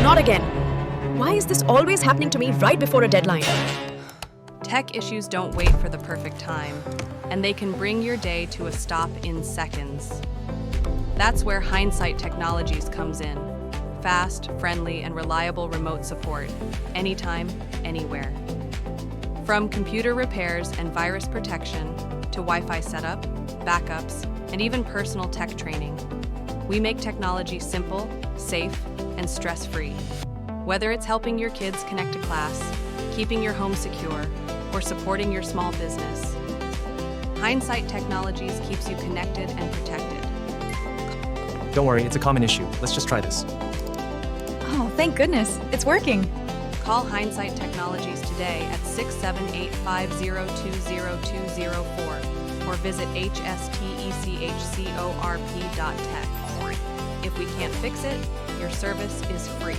not again. Why is this always happening to me right before a deadline? Tech issues don't wait for the perfect time, and they can bring your day to a stop in seconds. That's where HindSight Technologies comes in. Fast, friendly, and reliable remote support, anytime, anywhere. From computer repairs and virus protection to Wi-Fi setup, backups, and even personal tech training, we make technology simple, safe, and stress-free. Whether it's helping your kids connect to class, keeping your home secure, or supporting your small business, HindSight Technologies keeps you connected and protected. Don't worry, it's a common issue. Let's just try this. Oh, thank goodness. It's working. Call HindSight Technologies today at 678-502-0204 or visit hstechcorp.tech. If we can't fix it, your service is free.